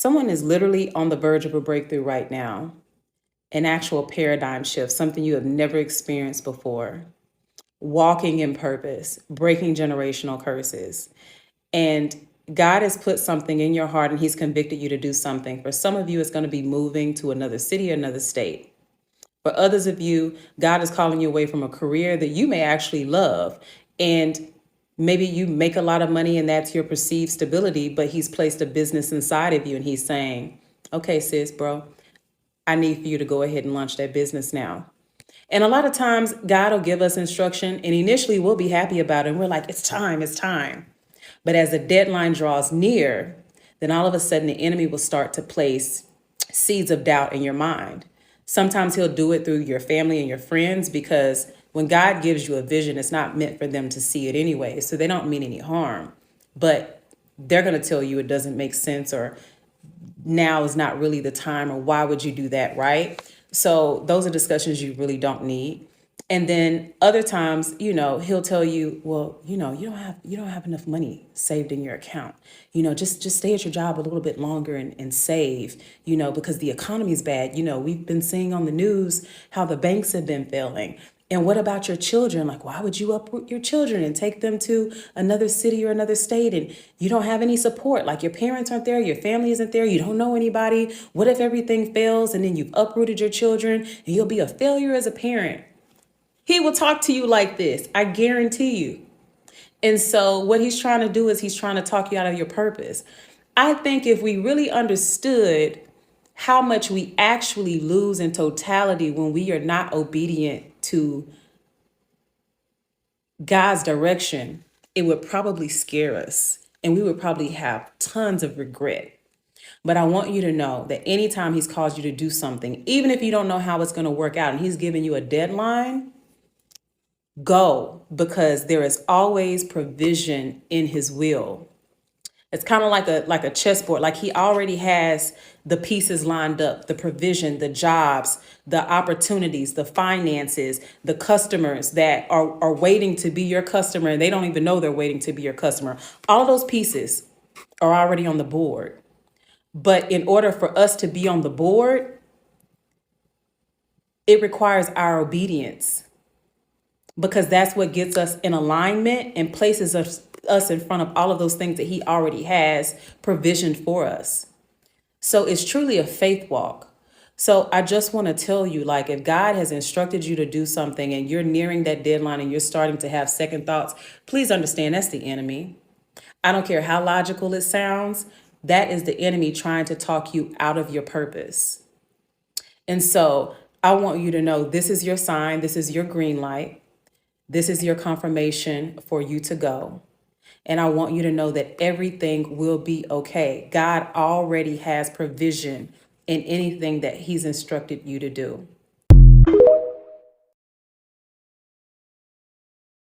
Someone is literally on the verge of a breakthrough right now, an actual paradigm shift, something you have never experienced before, walking in purpose, breaking generational curses. And God has put something in your heart and he's convicted you to do something. For some of you, it's going to be moving to another city or another state. For others of you, God is calling you away from a career that you may actually love. And maybe you make a lot of money and that's your perceived stability, but he's placed a business inside of you and he's saying, okay, sis, bro, I need for you to go ahead and launch that business now. And a lot of times God will give us instruction and initially we'll be happy about it. And we're like, it's time, it's time. But as the deadline draws near, then all of a sudden the enemy will start to place seeds of doubt in your mind. Sometimes he'll do it through your family and your friends because when God gives you a vision, it's not meant for them to see it anyway. So they don't mean any harm, but they're going to tell you it doesn't make sense or now is not really the time or why would you do that, right? So those are discussions you really don't need. And then other times, he'll tell you, well, you don't have enough money saved in your account. Just stay at your job a little bit longer and save, because the economy's bad. We've been seeing on the news how the banks have been failing. And what about your children? Like, why would you uproot your children and take them to another city or another state and you don't have any support? Like your parents aren't there, your family isn't there, you don't know anybody. What if everything fails and then you've uprooted your children and you'll be a failure as a parent? He will talk to you like this, I guarantee you. And so what he's trying to do is he's trying to talk you out of your purpose. I think if we really understood how much we actually lose in totality when we are not obedient to God's direction, it would probably scare us and we would probably have tons of regret. But I want you to know that anytime he's caused you to do something, even if you don't know how it's going to work out and he's giving you a deadline, go, because there is always provision in his will. It's kind of like a chessboard. Like he already has the pieces lined up, the provision, the jobs, the opportunities, the finances, the customers that are waiting to be your customer and they don't even know they're waiting to be your customer. All of those pieces are already on the board. But in order for us to be on the board, it requires our obedience, because that's what gets us in alignment and places us in front of all of those things that he already has provisioned for us. So it's truly a faith walk. So I just want to tell you, like, if God has instructed you to do something and you're nearing that deadline and you're starting to have second thoughts, please understand that's the enemy. I don't care how logical it sounds. That is the enemy trying to talk you out of your purpose. And so I want you to know this is your sign. This is your green light. This is your confirmation for you to go. And I want you to know that everything will be okay. God already has provision in anything that he's instructed you to do.